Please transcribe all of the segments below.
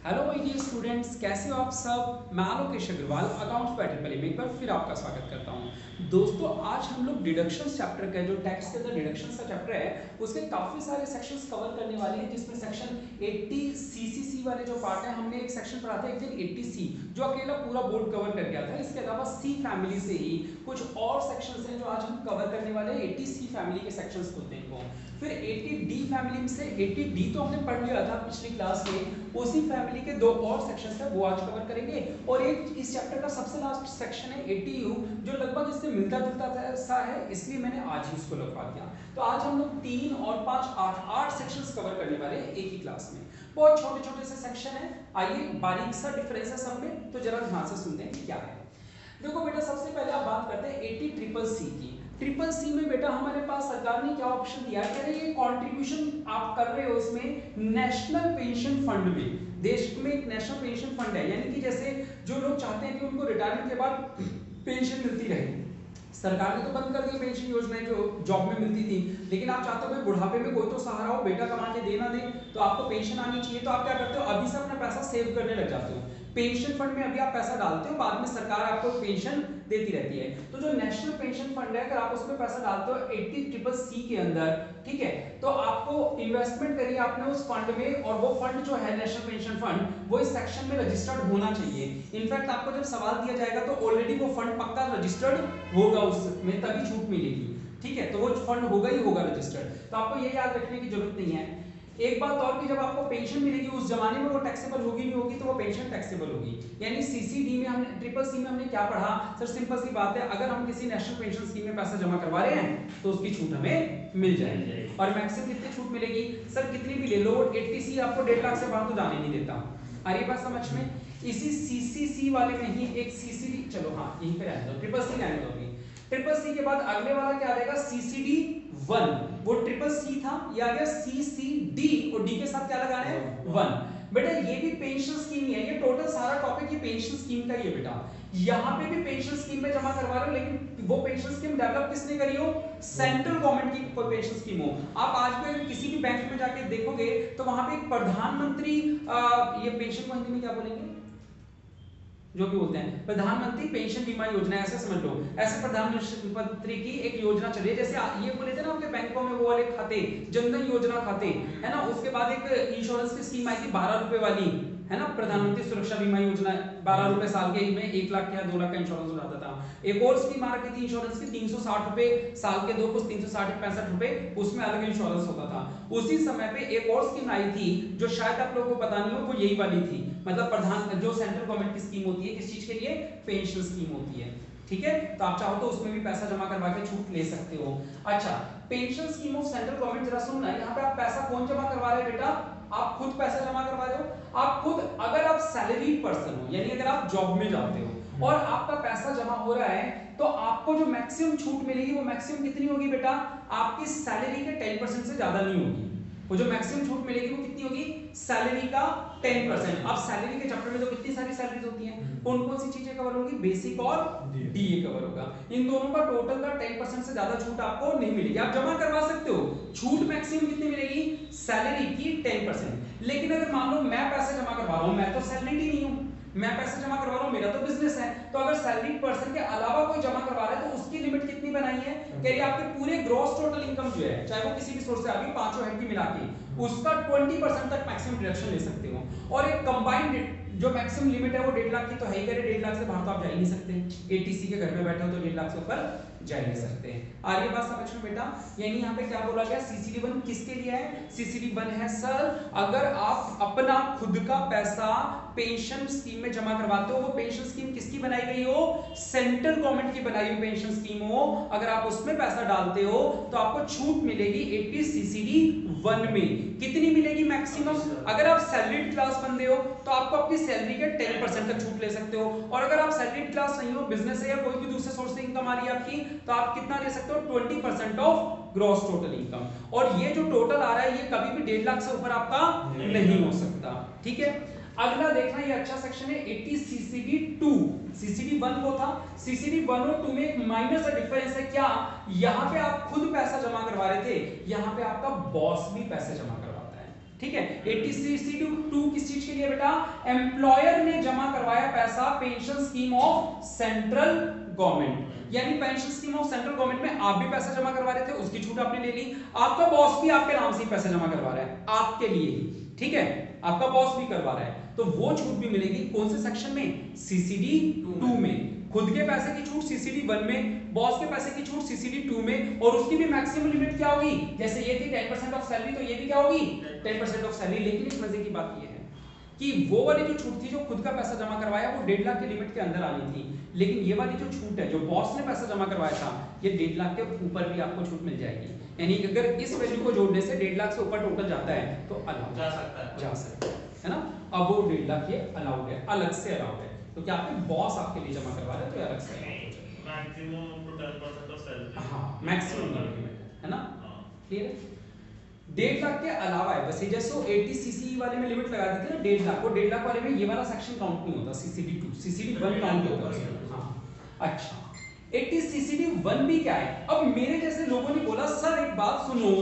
Hello my dear students, कैसे हो आप सब। मैं आलोकेश अग्रवाल अकाउंट्स पैटर्न पर एक बार फिर आपका स्वागत करता हूं। दोस्तों, आज हम लोग डिडक्शंस चैप्टर का जो टैक्स के अंदर डिडक्शंस का चैप्टर है उसके काफी सारे सेक्शंस कवर करने वाले हैं, जिसमें सेक्शन 80 सीसीसी वाले जो पार्ट है, हमने एक सेक्शन पढ़ा था एक दिन 80 सी जो अकेला पूरा बोर्ड कवर कर गया था। इसके अलावा सी फैमिली से ही कुछ और सेक्शंस हैं जो आज हम कवर करने वाले हैं। 80 सी फैमिली के सेक्शंस को देखो, फिर 80 डी फैमिली से 80 डी तो हमने पढ़ लिया था पिछली क्लास में। उसी फैमिली के दो और सेक्शंस है वो आज कवर करेंगे, और एक इस चैप्टर का सबसे लास्ट सेक्शन है 80 यू जो लगभग इससे मिलता जुलता सा है, इसलिए मैंने आज ही उसको लगवा दिया। तो आज हम लोग 3 और 5 8 सेक्शंस कवर करने वाले हैं एक ही क्लास में। बहुत छोटे छोटे से सेक्शन है, आइए बारीक सा डिफरेंस है सब में, तो जरा ध्यान से सुनते हैं क्या है। देखो बेटा, सबसे पहले आप बात करते हैं 80 ट्रिपल सी की। ट्रिपल सी में बेटा हमारे पास सरकार ने क्या ऑप्शन दिया है, कह रहे हैं ये कंट्रीब्यूशन आप कर रहे हो इसमें नेशनल पेंशन फंड में। देश में एक नेशनल पेंशन फंड है, यानी कि जैसे जो लोग चाहते हैं कि उनको रिटायरमेंट के बाद पेंशन मिलती रहे। सरकार ने तो बंद कर दी पेंशन योजनाएं जो जॉब में मिलती थी, लेकिन आप चाहते हो भाई बुढ़ापे में कोई तो सहारा हो, बेटा कमा के दे ना दे तो आपको पेंशन आनी चाहिए। तो आप क्या करते हो, अभी से अपना पैसा सेव करने लग जाते हो। पेंशन फंड में अभी आप पैसा डालते हो, बाद में सरकार आपको पेंशन देती रहती है। तो जो नेशनल पेंशन फंड है, अगर आप उसमें पैसा डालते हो 80 ट्रिपल सी के अंदर, ठीक है, तो आपको इन्वेस्टमेंट करिए आपने उस फंड में, और वो फंड जो है नेशनल पेंशन फंड वो इस सेक्शन में रजिस्टर्ड होना चाहिए। इनफैक्ट आपको जब सवाल दिया जाएगा तो ऑलरेडी वो फंड पक्का रजिस्टर्ड होगा उसमें, तभी छूट मिलेगी। ठीक है, तो वो फंड होगा ही होगा रजिस्टर्ड। तो आपको ये याद रखने की जरूरत नहीं है। एक बात और कि जब आपको पेंशन मिलेगी उस जमाने में वो टैक्सेबल होगी नहीं होगी, तो वो पेंशन टैक्सेबल होगी। यानी सीसीडी में हमने ट्रिपल सी में हमने क्या पढ़ा सर, सिंपल सी बात है, अगर हम किसी नेशनल पेंशन स्कीम में पैसा जमा करवा रहे हैं तो उसकी छूट हमें मिल जाएगी। और मैक्सिमम कितनी छूट मिलेगी सर, कितनी भी ले लो, 80 सी आपको 1.5 लाख से बाहर तो जाने नहीं देता। आ रही बात समझ में। इसी सीसीसी वाले में ही एक सीसीडी, चलो हाँ यहीं पे रहने दो, ट्रिपल सी रहने दो। ट्रिपल सी के बाद अगले वाला क्या आ जाएगा, सीसीडी 1। वो ट्रिपल सी था, ये आ गया सीसीडी, और डी के साथ क्या लगाना है 1। बेटा ये भी पेंशन स्कीम ही है, ये टोटल सारा टॉपिक ये पेंशन स्कीम का ही है बेटा। यहाँ पे भी पेंशन स्कीम में जमा करवा रहे हो, लेकिन वो पेंशन स्कीम डेवलप किसने करी हो, सेंट्रल गवर्नमेंट की कोई पेंशन स्कीम हो। आप आज भी किसी भी बैंक में जाके देखोगे तो वहां पे एक प्रधानमंत्री, ये पेंशन को हिंदी में क्या बोलेंगे, जो भी बोलते हैं प्रधानमंत्री पेंशन बीमा योजना, ऐसे समझ लो। ऐसे प्रधानमंत्री की एक योजना चली है, जैसे ये बोले थे ना आपके बैंकों में वो वाले खाते, जनधन योजना खाते है ना। उसके बाद एक इंश्योरेंस की स्कीम आई थी 12 रुपए वाली, है ना, प्रधानमंत्री सुरक्षा बीमा योजना। 12 रुपए साल के में 1 लाख या 2 लाख का इंश्योरेंस हो जाता था। एक और स्कीम आ रखी थी इंश्योरेंस की 360 रुपए साल के, दो कुछ 360 65 रुपए, उसमें अलग इंश्योरेंस होता था। उसी समय पे एक और स्कीम आई थी जो शायद आप लोगों को पता नहीं हो, वो यही वाली थी। मतलब प्रधान जो सेंट्रल गवर्नमेंट की स्कीम होती है, किस चीज के लिए, पेंशन स्कीम होती है। ठीक है, तो आप चाहो तो उसमें भी पैसा जमा करवा के छूट ले सकते हो। अच्छा, pension scheme of central government, जरा सुनना, यहाँ पे आप पैसा कौन जमा करवा रहे हैं बेटा, आप खुद पैसा जमा करवा रहे हो। आप खुद, अगर आप सैलरीड पर्सन हो, यानी अगर आप जॉब में जाते हो और आपका पैसा जमा हो रहा है, तो आपको जो मैक्सिमम छूट मिलेगी वो मैक्सिमम कितनी होगी बेटा, आपकी सैलरी के 10% से ज्यादा नहीं होगी। वो जो मैक्सिमम छूट मिलेगी वो कितनी होगी, सैलरी का 10%। अब सैलरी के चैप्टर में तो कितनी सारी सैलरीज होती हैं, कौन कौन सी चीजें कवर होंगी, बेसिक और डीए कवर होगा। इन दोनों का टोटल का 10% से ज्यादा छूट आपको नहीं मिलेगी। आप जमा करवा सकते हो, छूट मैक्सिमम कितनी मिलेगी, सैलरी की 10%। लेकिन अगर मान लो मैं पैसे जमा करवा रहा हूं, मैं तो सैलरीड ही नहीं हूं, मैं पैसे जमा करवा रहा हूं, मेरा तो बिजनेस है, तो अगर सैलरीड पर्सन के अलावा कोई जमा करवा रहा है तो उसकी लिमिट कितनी बनाई है, कह रही आपके पूरे ग्रॉस टोटल इनकम जो है, चाहे वो किसी भी सोर्स से आ गई, पांचों हेड की मिला के, उसका 20% तक मैक्सिमम डिडक्शन ले सकते हो। और एक कंबाइंड जो मैक्सिमम लिमिट है वो 1.5 लाख की तो है ही, 1.5 लाख से बाहर तो आप जा ही नहीं सकते। एटीसी के घर में बैठे हो तो 1.5 लाख से ऊपर जा ही नहीं सकते। आगे बात समझ में बेटा, यानी यहाँ पे क्या बोला गया, सीसीडी 1 किसके लिए है, सीसीडी 1 है सर, अगर आप अपना खुद का पैसा पेंशन स्कीम में जमा करवाते हो, वो पेंशन स्कीम किसकी बनाई गई हो, सेंट्रल गवर्नमेंट की बनाई हुई पेंशन स्कीम हो, अगर आप उसमें पैसा डालते हो तो आपको छूट मिलेगी 80 सीसीडी 1 में। कितनी मिलेगी मैक्सिमम, अगर आप सैलरीड क्लास बंदे हो तो आपको अपनी सैलरी के 10% तक छूट ले सकते हो, और अगर आप सैलरीड क्लास नहीं हो, बिजनेस है या कोई भी दूसरे सोर्स से इनकम आ रही है आपकी, तो आप कितना ले सकते हो, 20% ऑफ ग्रॉस टोटल इनकम। और ये जो टोटल आ रहा है ये कभी भी 1.5 लाख से ऊपर आपका नहीं हो सकता। ठीक है, अगला देखना, ये अच्छा सेक्शन है 80 सीसीडी 2। सीसीडी 1 वो था, सीसीडी 1 और 2 में एक माइनर सा डिफरेंस है, क्या, यहाँ पे आप खुद पैसा जमा करवा रहे थे, यहाँ पे आपका बॉस भी पैसे जमा करवाता है। ठीक है। 80cc2 किस चीज के लिए बेटा? एम्प्लॉयर ने जमा करवाया पैसा pension scheme of central government, यानी pension scheme of central government में आप भी पैसा जमा करवा रहे थे, उसकी छूट आपने ले ली। आपका बॉस भी आपके नाम से ही पैसा जमा करवा रहा है आपके लिए ही, ठीक है, आपका बॉस भी करवा रहा है, तो वो छूट भी मिलेगी कौन से सेक्शन में? सीसीडी 2 में। खुद के पैसे की छूट सीसीडी 1 में, बॉस के पैसे की छूट सीसीडी 2 में, और उसकी भी मैक्सिमम लिमिट क्या होगी? जैसे ये थी 10% ऑफ सैलरी, तो ये भी क्या होगी? 10% ऑफ सैलरी। लेकिन एक मजे की बात ये है कि वो वाली जो छूट थी, जो खुद का पैसा जमा करवाया, वो 1.5 लाख की लिमिट के अंदर आनी थी, लेकिन ये वाली जो छूट है, जो बॉस ने पैसा जमा करवाया था, ये 1.5 लाख के ऊपर भी आपको छूट मिल जाएगी। यानी कि अगर इस वैल्यू को जोड़ने से 1.5 लाख से ऊपर टोटल जाता है तो अलाउड जा सकता है ना। अब वो 1.5 लाख ये अलाउड है, अलग से अलाउड है, तो क्या आपके बॉस आपके लिए जमा करवा रहे हैं तो ये अलग से मैक्सिमम 10% ऑफ सैलरी। हाँ, मैक्सिमम लिमिट है ना, क्लियर है। 1.5 लाख के अलावा है, बस जैसे 80cc वाले में लिमिट लगा दी थी ना 1.5 लाख, वो 1.5 लाख वाले में ये वाला सेक्शन काउंट नहीं होता, सीसीडी 2 सीसीडी 1 काउंट होता है। हाँ अच्छा, 80cc 1 भी क्या है? अब मेरे जैसे लोगों ने बोला सर एक बात सुनो,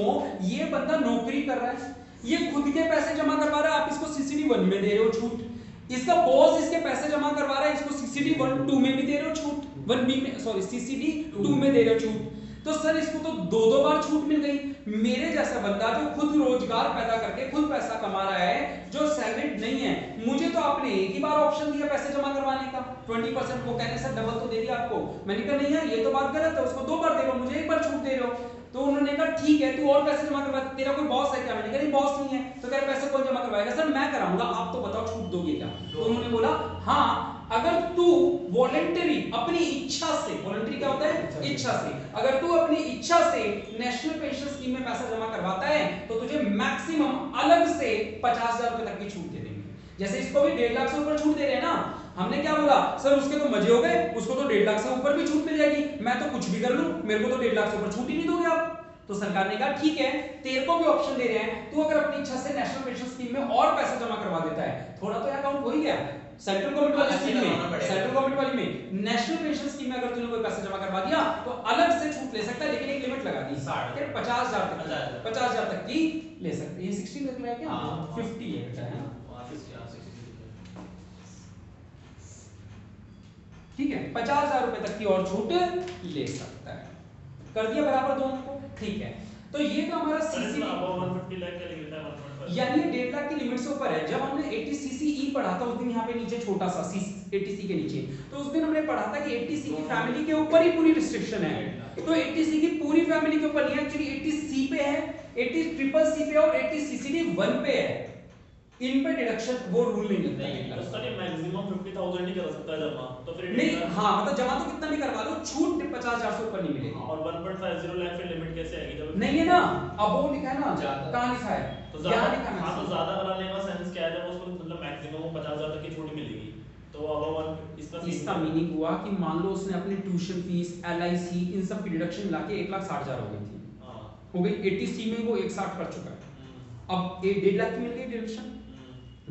ये बंदा नौकरी कर रहा है, ये खुद के पैसे जमा करवा रहा है, आप इसको सीसीडी 1 में दे रहे हो छूट, इसका बॉस इसके पैसे जमा करवा रहा है, इसको सीसीडी 1 2 में भी दे रहे हो छूट, 1b में, सॉरी सीसीडी 2 में दे रहे हो छूट, तो सर इसको तो दो बार छूट मिल गई। मेरे जैसा बंदा जो खुद रोजगार पैदा करके खुद पैसा कमा रहा है, जो सैलरीड नहीं है, मुझे तो आपने एक ही बार ऑप्शन दिया पैसे जमा करवाने का 20%, वो कहने सर डबल तो दे दिया आपको, मैंने कहा नहीं है ये तो बात गलत है, उसको 2 बार दे रहे हो, मुझे 1 बार छूट दे रहे हो। तो उन्होंने कहा ठीक है तू और पैसे जमा करवा, तेरा कोई बॉस है क्या? मैंने कहा नहीं बॉस नहीं है। तो कह रहे पैसे कौन जमा करवाएगा? सर मैं कराऊंगा, आप तो बताओ छूट दोगे क्या? तो उन्होंने बोला हाँ, अगर तू वॉलंटरी अपनी इच्छा से, वॉलंटरी क्या होता है? इच्छा से, अगर तू अपनी इच्छा से नेशनल पेंशन स्कीम में पैसा जमा करवाता है तो तुझे मैक्सिमम अलग से 50,000 रुपए तक की छूट दे देंगे। जैसे इसको भी 1.5 लाख से ऊपर छूट दे रहे हैं ना, हमने क्या बोला सर उसके तो मजे हो गए, उसको तो 1.5 लाख से ऊपर भी छूट मिल जाएगी, मैं तो कुछ भी कर लूं, मेरे को तो 1.5 लाख से ऊपर छूट ही नहीं दोगे आप। तो सरकार ने कहा ठीक है तेरे को भी ऑप्शन दे रहे हैं, तू अगर अपनी इच्छा से नेशनल पेंशन स्कीम में और पैसा जमा करवा देता है, थोड़ा तो अकाउंट हो ही गया सेंट्रल गवर्नमेंट वाली स्कीम में, सेंट्रल गवर्नमेंट वाली में, नेशनल पेंशन स्कीम में अगर तूने कोई पैसा जमा करवा दिया तो अलग से छूट ले सकता है, लेकिन एक लिमिट लगा दी 50,000 तक, 50,000 तक की ले सकते हैं। ये 60 तक है क्या? 50 है बेटा, है ना, ठीक है, 50,000 रुपए तक की और छूट ले सकता है। कर दिया बराबर दोनों को, ठीक है। तो ये तो हमारा सीसी यानी 1.5 लाख की लिमिट से ऊपर है। जब हमने 80cc पढ़ा था उस दिन यहाँ पे नीचे छोटा सा 80c के नीचे, तो उस दिन हमने पढ़ा था कि 80c की फैमिली के ऊपर ही पूरी रिस्ट्रिक्शन है, तो 80c की पूरी फैमिली के ऊपर नहीं है, एक्चुअली 80c पे है, 80CCC पे और 80CCD 1 पे है, इन पे डिडक्शन वो रूल नहीं लगता है। उसका नहीं मैक्सिमम 50,000 ही कर सकता है जमा, तो फिर नहीं, हाँ मतलब जमा तो कितना भी करवा लो, छूट 50,000 से ऊपर नहीं मिलेगी। और 1.50 लाख फिर लिमिट कैसे आएगी जब नहीं है ना, अब वो लिखा है ना, कहां लिखा है? तो ज्यादा लिखा है। हां तो ज्यादा कराने का सेंस क्या है? जब उसको मतलब मैक्सिमम 50,000 तक की छूट मिलेगी, तो अब इसका मीनिंग हुआ कि मान लो उसने अपनी ट्यूशन फीस, LIC इन सब की डिडक्शन मिला के 1,60,000 हो गई थी, हो गई 80C में वो 1,60 कर चुका है, अब 1.5 लाख की मिल गई डिडक्शन,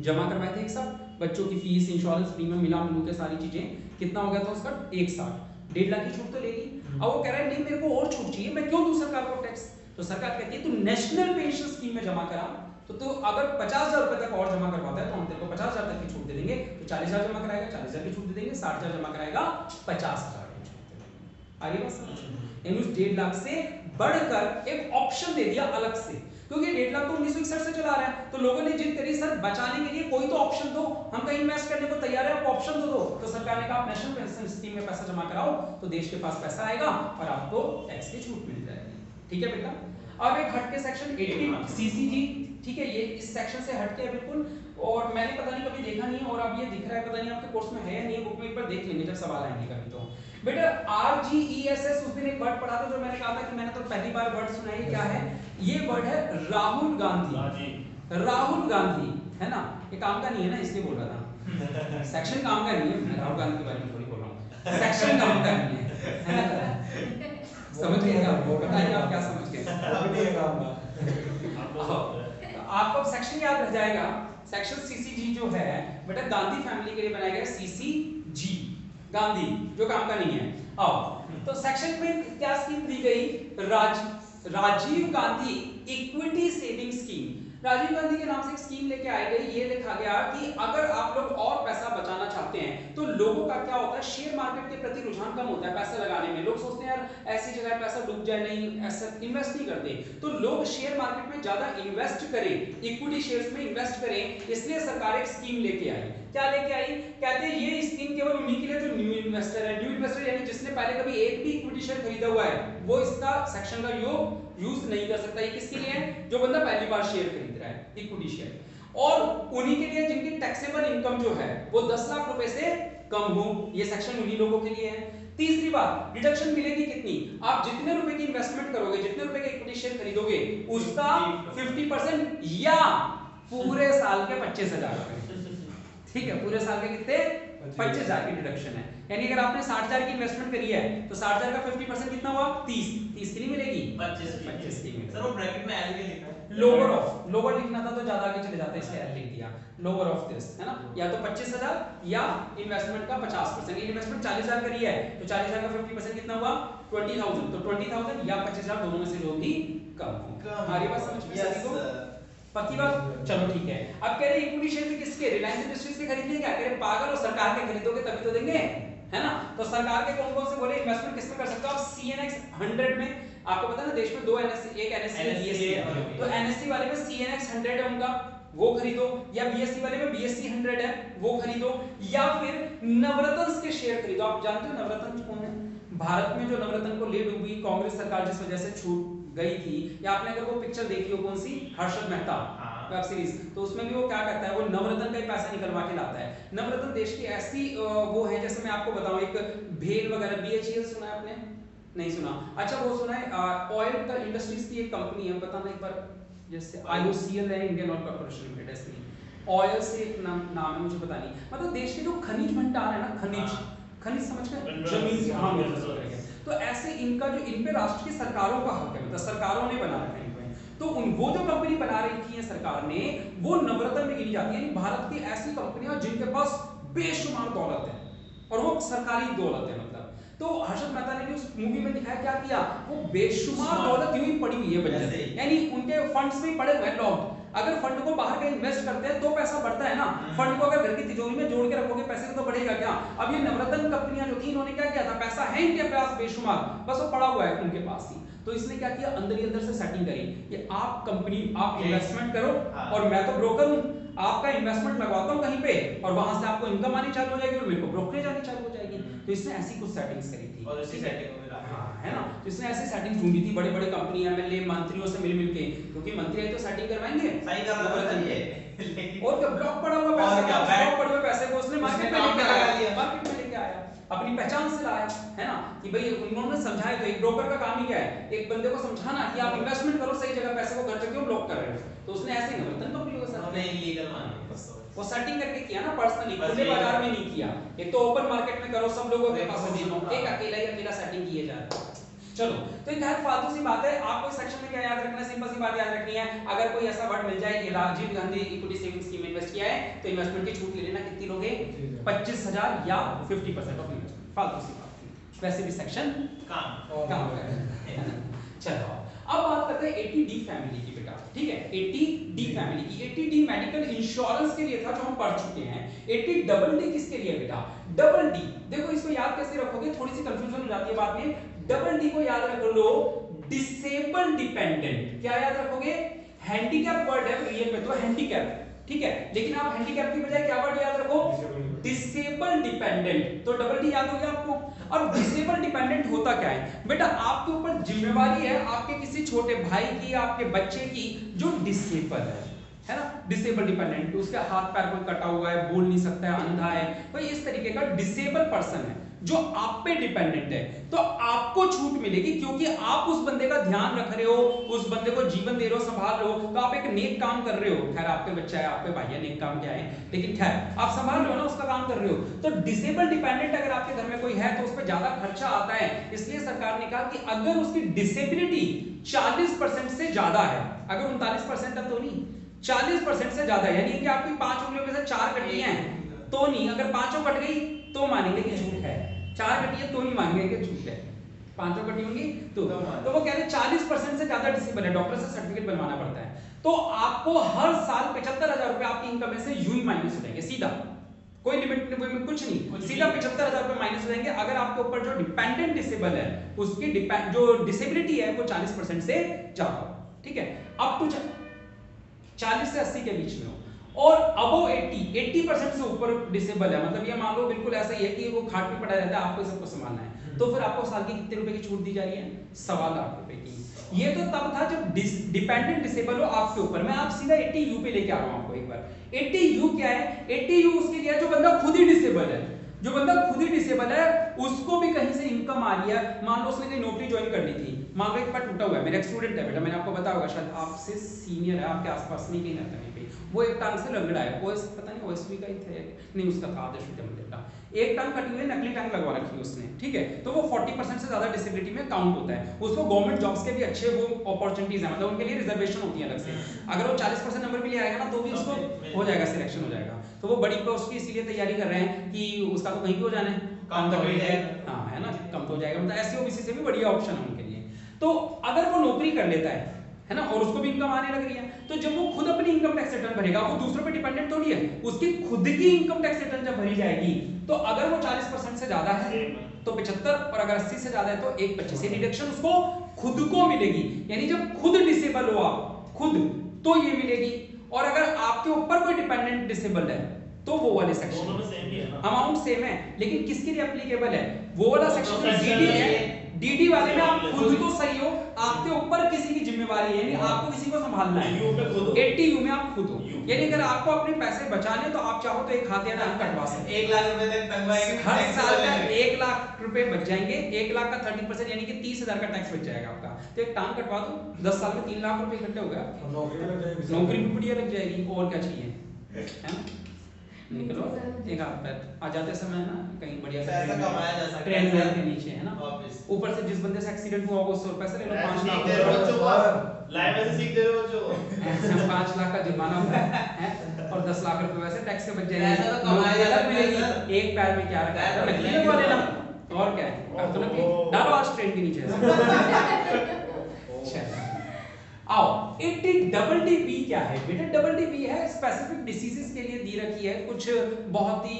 जमा करवाए थे एक साथ, बच्चों की फीस, इंश्योरेंस, प्रीमियम मिला मिलू के सारी चीजें, कितना हो गया था उसका? 1,60, 1.5 लाख की छूट तो लेगी। अब वो कह रहा है नहीं मेरे को और छूट चाहिए, मैं क्यों दूं सरकार को टैक्स? तो सरकार कहती है तू नेशनल पेंशन स्कीम में जमा करा, तो तू अगर 50,000 रुपए तक और जमा करवाता है तो हम तेरे को 50,000 तक की छूट दे देंगे, तो 40,000 जमा कराएगा 40,000 की छूट दे देंगे, 60,000 जमा कराएगा 50,000 की छूट दे देंगे। आगे बात समझ, यानी उस 1.5 लाख से बढ़कर एक ऑप्शन दे दिया अलग से, क्योंकि 1.5 लाख तो 1961 से चला रहा है, तो लोगों ने जिद करी सर बचाने के लिए कोई तो ऑप्शन दो, हम कहीं इन्वेस्ट करने को तैयार है, आप ऑप्शन तो दो। तो सरकार ने कहा आप नेशनल पेंशन स्कीम में पैसा जमा कराओ, तो देश के पास पैसा आएगा और आपको टैक्स की छूट मिल जाएगी। ठीक है बेटा, अब एक हट के सेक्शन 80cc, ठीक है, ये इस सेक्शन से हट के है बिल्कुल, और मैंने पता नहीं कभी देखा नहीं है, और अब ये दिख रहा है, पता नहीं आपके कोर्स में है या नहीं, बुक में एक बार देख लेंगे जब सवाल आएंगे कभी। तो बेटा RGESS, उस दिन एक वर्ड पढ़ा था जो मैंने कहा था कि मैंने तो पहली बार वर्ड सुना है, क्या है ये वर्ड? है राहुल गांधी, राहुल गांधी है ना, ये काम का नहीं है ना, इसलिए बोल रहा था सेक्शन काम का नहीं है, मैं राहुल गांधी के बारे में थोड़ी बोल रहा हूँ, सेक्शन काम का नहीं है, समझ गए आप? बताइए आप क्या समझ गए? आपको अब सेक्शन याद रह जाएगा, सेक्शन CCG जो है बेटा गांधी फैमिली के लिए बनाया गया, CCG गांधी, जो काम का नहीं है। अब तो सेक्शन में क्या स्कीम दी गई? Rajiv Gandhi equity saving scheme. Rajiv Gandhi के नाम से एक स्कीम लेके आई गई, ये लिखा गया कि अगर आप लोग और पैसा बचाना चाहते हैं तो लोगों का क्या होता है, शेयर मार्केट के प्रति रुझान कम होता है पैसा लगाने में। लोग सोचते हैं यार ऐसी जगह पैसा डूब जाए, नहीं ऐसा इन्वेस्ट नहीं करते। तो लोग शेयर मार्केट में ज्यादा इन्वेस्ट करें, इक्विटी शेयर्स में इन्वेस्ट करें, इसलिए सरकार एक स्कीम लेके आई। क्या लेके आई? कहते हैं ये स्कीम केवल उन्हीं के लिए जो न्यू इन्वेस्टर है। न्यू इन्वेस्टर यानी जिसने पहले कभी एक भी इक्विटी शेयर खरीदा हुआ है, वो इसका सेक्शन का यूज नहीं कर सकता। ये किसके लिए है? जो बंदा पहली बार शेयर खरीद रहा है, इक्विटी शेयर। और उन्हीं के लिए जिनकी टैक्सेबल इनकम जो है वो 10 लाख रुपए से कम हो, ये सेक्शन उन्हीं लोगों के लिए है। तीसरी बात, डिडक्शन मिलेगी कितनी? आप जितने रुपए की इन्वेस्टमेंट करोगे, जितने रुपए का इक्विटी शेयर खरीदोगे, उसका 50% या पूरे साल के 25,000 रुपए। ठीक है, पूरे साल के कितने? 25,000 की डिडक्शन है। यानी अगर आपने 60,000 की इन्वेस्टमेंट करी है तो 60,000 का 50% कितना हुआ? 30 की नहीं मिलेगी, 25 की मिलेगी। सर वो ब्रैकेट में एल भी लिखा है। लोअर ऑफ, लोअर लिखना था तो ज्यादा आगे चले जाता है, इसलिए एल लिख दिया। लोअर ऑफ दिस है ना, या तो 25,000 या इन्वेस्टमेंट का 50%। इन्वेस्टमेंट 40,000 करी है तो 40,000 का 50% कितना हुआ? 20,000। तो 20,000 या 25,000 दोनों में से जो भी कम हो। हमारी बात समझ में सभी को पक्की बात? चलो ठीक है। अब कह रहे इक्विटी शेयर किसके? रिलायंस इंडस्ट्रीज के खरीदने क्या? कह रहे पागल हो, सरकार के खरीदोगे तभी तो देंगे, है ना। तो सरकार के कौन कौन से बोले इन्वेस्टमेंट किस में कर सकते हो आप? CNX 100 में। आपको पता है ना देश में दो NSE, एक NSE है BSE है। तो NSE वाले में CNX 100 है उनका, वो खरीदो। या BSE वाले में BSE 100 है, वो खरीदो। या फिर नवरत्न के शेयर खरीदो। आप जानते हो नवरत्न कौन है? भारत में जो नवरत्न को ले डूबी कांग्रेस सरकार जिस वजह से छूट गई थी, या आपने अगर वो पिक्चर देखी हो, कौन सी? हर्षद मेहता वेब सीरीज, तो उसमें भी वो क्या करता है, वो नवरत्न का ही पैसा निकलवा के लाता है। नवरत्न देश की ऐसी वो है, जैसे मैं आपको बताऊं, एक भेल वगैरह, BHEL सुना है आपने? नहीं सुना? अच्छा वो सुना है ऑयल का इंडस्ट्रीज की एक कंपनी है, बताना एक बार। जैसे IOCL है, इंडियन ऑयल कॉर्पोरेशन लिमिटेड, ऐसी ऑयल से एक नाम है, मुझे पता नहीं। मतलब देश के जो खनिज भंडार है ना, खनिज समझ गए, जमीन से, हाँ, तो ऐसे इनका जो, इन पे राष्ट्र की सरकारों का हक है, मतलब सरकारों ने बना रखा है। तो वो जो कंपनी बना रही थी सरकार ने, वो नवरत्न में गिनी जाती है। यानी भारत की ऐसी कंपनियां जिनके पास बेशुमार दौलत है और वो सरकारी दौलत है। मतलब तो हर्षद मेहता ने भी उस मूवी में दिखाया, क्या किया, वो बेशुमार दौलत यूं ही पड़ी हुई है बजट, यानी उनके फंड्स में पड़े हुए हैं लॉक्ड। अगर फंड को बाहर कहीं इन्वेस्ट करते हैं तो पैसा बढ़ता है ना, फंड को अगर घर की तिजोरी में जोड़ के रखोगे पैसे तो बढ़ेगा क्या? अब ये नवरत्न कंपनियां जो थी, इन्होंने क्या किया था, पैसा है इनके पास बेशुमार, बस वो पड़ा हुआ है उनके पास ही। तो इसने क्या किया, अंदर ही अंदर से सेटिंग करी कि आप कंपनी, आप इन्वेस्टमेंट करो और मैं तो ब्रोकर हूं, आपका इन्वेस्टमेंट लगवाता हूं कहीं पे और वहां से आपको इनकम आनी चालू हो जाएगी और मेरे को ब्रोकरेज आनी चालू हो जाएगी। तो इसने ऐसी कुछ सेटिंग्स करी थी और इसी सेटिंग में है ना, तो इसने ऐसी सेटिंग्स ढूंढी थी, बड़े बड़े कंपनी MLA मंत्रियों से मिल के, क्योंकि मंत्री है तो सेटिंग करवाएंगे, सही करना चाहिए। और क्या ब्लॉक पड़ा हुआ पैसा, क्या ब्लॉक पड़े हुए पैसे को उसने मार्केट में लेके आया, अपनी पहचान से लाया, है ना, कि भाई उन्होंने समझाया। तो एक ब्रोकर का काम ही क्या है, एक बंदे को समझाना कि आप इन्वेस्टमेंट करो सही जगह, पैसे को घर पे क्यों ब्लॉक कर रहे हो। तो उसने ऐसे ही नवरत्न कंपनी को वो सेटिंग करके किया ना, पर्सनली, खुले बाजार में नहीं किया। एक तो ओपन मार्केट में करो, सब लोगों के पास, एक अकेला सेटिंग किए जा रहा है। चलो, तो ये खैर फालतू सी बात है। आपको इस सेक्शन में क्या याद रखना है, सिंपल सी बात याद रखनी है। अगर कोई ऐसा वर्ड मिल जाए कि Rajiv Gandhi equity saving scheme में इन्वेस्ट किया है, तो इन्वेस्टमेंट की छूट ले लेना। कितनी लोगे? 25,000 या 50% ऑफ इन्वेस्टमेंट। फालतू सी बात थी, वैसे भी सेक्शन काम है। चलो अब बात करते हैं 80D फैमिली की बेटा, ठीक है। 80D फैमिली की, 80D मेडिकल इंश्योरेंस के लिए था जो हम पढ़ चुके हैं। 80DD किसके लिए बेटा? डबल डी, देखो इसको याद कैसे रखोगे, थोड़ी सी कंफ्यूजन हो जाती है बाद में। डबल डी को याद रख लो, डिसेबल डिपेंडेंट। क्या याद रखोगे? हैंडीकैप वर्ड है रियल में तो हैंडीकैप, ठीक है, लेकिन आप हैंडीकैप की बजाय क्या वर्ड याद रखो? Disable dependent. तो डबल डी याद हो गया आपको। अब डिसेबल डिपेंडेंट होता क्या है बेटा? आपके ऊपर जिम्मेवारी है आपके किसी छोटे भाई की, आपके बच्चे की जो डिसेबल है ना, डिसेबल डिपेंडेंट, उसके हाथ पैर कोई कटा हुआ है, बोल नहीं सकता है, अंधा है, कोई इस तरीके का डिसेबल पर्सन है जो आप पे डिपेंडेंट है, तो आपको छूट मिलेगी क्योंकि आप उस बंदे का ध्यान रख रहे हो, उस बंदे को जीवन दे रहे हो, संभाल रहे हो, तो आप एक नेक काम कर रहे हो। खैर आपके बच्चा है, आपके भाई है, नेक काम क्या है, लेकिन खैर आप संभाल रहे हो ना, उसका काम कर रहे हो। तो डिसेबल डिपेंडेंट अगर आपके घर में कोई है तो उस पर ज्यादा खर्चा आता है, इसलिए सरकार ने कहा कि अगर उसकी डिसेबिलिटी 40% से ज्यादा है, अगर 39% है तो नहीं, 40% से ज्यादा, यानी कि आपकी 5 उंगलियों में से 4 कटी हैं तो नहीं, अगर 5 कट गई तो मानेंगे कि झूठ है, 4 कटी है तो नहीं मानेंगे कि झूठ है, 5 कटी होंगी तो वो कह रहे 40% से ज्यादा डिसेबल है, डॉक्टर से सर्टिफिकेट बनवाना पड़ता है। तो आपको हर साल 75,000 रुपए आपकी इनकम में से यूं ही माइनस हो जाएंगे सीधा, कोई लिमिट में कुछ नहीं, सीधा 75,000 रुपए माइनस हो जाएंगे अगर आपके ऊपर जो डिपेंडेंट डिसेबल है उसकी जो डिसेबिलिटी है वो 40% से ज्यादा, ठीक है, अप टू 40 से 80 के बीच में हो, और अबव 80% से ऊपर डिसेबल है, मतलब ये मान लो बिल्कुल ऐसा ही है कि वो खाट पे पड़ा रहता है, आपको सबको संभालना है, तो फिर आपको साल की कितने रुपए की छूट दी जा रही है? 1.25 लाख रुपए की। ये तो तब था जब डिपेंडेंट डिसेबल हो आपके ऊपर। मैं आप सीधा 80U पे लेके आ रहा हूं आपको एक बार। 80U क्या है? 80U उसके लिए है जो बंदा खुद ही डिसेबल है, जो बंदा खुद ही डिसेबल है उसको भी कहीं से इनकम आ रही है, मान लो उसने कहीं नौकरी ज्वाइन कर ली थी, मान लो एक बार टूटा हुआ है, मेरा एक स्टूडेंट है बेटा, मैंने आपको बताया होगा, शायद आपसे सीनियर है, आपके आसपास नहीं कहीं रहता, वो एक टांग से लंगड़ा है, वो पता नहीं ओएसवी का ही थे नहीं, उसका था आदर्श विद्या मंदिर का, एक टांग कटी हुई नकली टांग लगवा रखी है उसने, ठीक है, तो वो 40% से ज्यादा डिसेबिलिटी में काउंट होता है, उसको गवर्नमेंट जॉब्स के भी अच्छे वो अपॉर्चुनिटीज है, मतलब उनके लिए रिजर्वेशन होती है अलग से, अगर वो 40% नंबर भी ले आएगा ना तो भी उसको हो जाएगा, सिलेक्शन हो जाएगा, तो वो बड़ी पोस्ट की इसीलिए तैयारी कर रहे हैं कि उसका तो कहीं भी हो जाना है, कम तो हो जाएगा, हाँ है ना, कम तो हो जाएगा, मतलब एससी ओबीसी से भी बढ़िया ऑप्शन है उनके लिए। तो अगर वो नौकरी कर लेता है ना, और उसको भी इनकम आने लग रही है, तो जब वो खुद अपनी इनकम टैक्स रिटर्न भरेगा, वो दूसरों पे डिपेंडेंट थोड़ी है, उसकी खुद की इनकम टैक्स रिटर्न जब भरी जाएगी, तो अगर वो 40% से ज्यादा है तो 75, और अगर 80 से ज्यादा है तो 1/25 डिडक्शन उसको खुद को मिलेगी, यानी जब खुद डिसेबल हो आप खुद तो ये मिलेगी, और अगर आपके ऊपर कोई डिपेंडेंट डिसेबल है तो वो वाले सेक्शन अमाउंट सेम है, लेकिन किसके लिए एप्लीकेबल है? वो वाला सेक्शन डीडी है, डीडी वाले में आप खुद तो सही हो, आपके ऊपर किसी की जिम्मेवारी है, यानी आपको किसी को संभालना है, 80U में आप खुद हो, यानी अगर आपको अपने पैसे बचाने तो आप चाहो तो एक हाथ या नाक कटवा सकते, 1 लाख रुपए तक तंगवाएंगे, हर साल का 1 लाख रुपए बच जाएंगे, 1 लाख का 30% यानी कि 30,000 का टैक्स बच जाएगा आपका, तो एक टांग कटवा दो, 10 साल में 3 लाख रुपए इकट्ठे हो गए, नौकरी भी बढ़िया लग जाएगी, और क्या चाहिए, है ना, निकलो एक हाथ पैर आ जाते समय ना कहीं बढ़िया पैसा कमाया जा सकता है, ट्रेन के नीचे है ना, ऊपर से जिस बंदे से एक्सीडेंट हुआ वो 100 पैसे ले लो, 5 लाख लाइव ऐसे सीख दे रहे हो बच्चों 5 लाख का जुर्माना है और 10 लाख रुपए वैसे टैक्स के बच जाएंगे, पैसा तो कमाया जा मिलेगी, एक पैर में क्या रखा है, नकली लगवा लेना, और क्या है, तो नकली डालो आज ट्रेन के नीचे आओ। 80DB क्या है बेटा? DB है स्पेसिफिक डिसीजेस के लिए दी रखी है, कुछ बहुत ही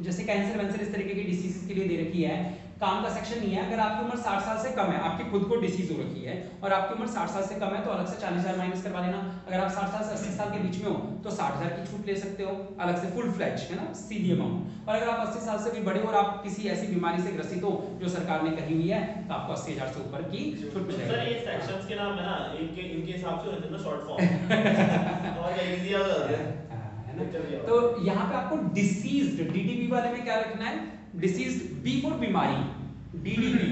जैसे कैंसर वैंसर इस तरीके की डिसीजेस के लिए दे रखी है, काम का सेक्शन नहीं है, अगर आपकी उम्र 60 साल से कम है, आपकी खुद को डिसीज हो रखी है और आपकी उम्र 60 साल से कम है तो अलग से 40,000 माइनस करवा लेना, अगर आप 60 साल से 80 साल के बीच में हो तो 60,000 की छूट ले सकते हो अलग से, फुल फ्लैज है ना, सीधी अमाउंट, और अगर आप 80 साल से भी बड़े हो और आप किसी ऐसी बीमारी से ग्रसित हो जो सरकार ने कही हुई है तो आपको 80,000 से ऊपर की छूट मिल जाएगी। सर ये सेक्शंस के नाम है ना, इनके हिसाब से होते हैं ना शॉर्ट फॉर्म और इजी हो जाता है, तो यहाँ पे आपको डिसीज्ड DDB वाले में क्या रखना है? डिसीज्ड बी फॉर बीमारी, DDB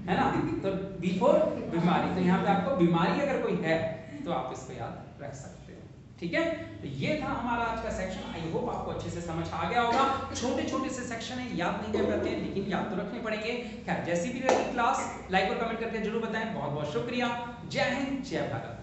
है ना, तो बी फॉर बीमारी, तो यहाँ पे आपको बीमारी अगर कोई है तो आप इसको याद रख सकते हो, ठीक है। तो ये था हमारा आज का सेक्शन, आई होप आपको अच्छे से समझ आ गया होगा, छोटे छोटे से सेक्शन है, याद नहीं कर पाते हैं लेकिन याद तो रखने पड़ेंगे। खैर जैसी भी रहेगी क्लास लाइक और कमेंट करके जरूर बताएं, बहुत बहुत शुक्रिया, जय हिंद जय भारत।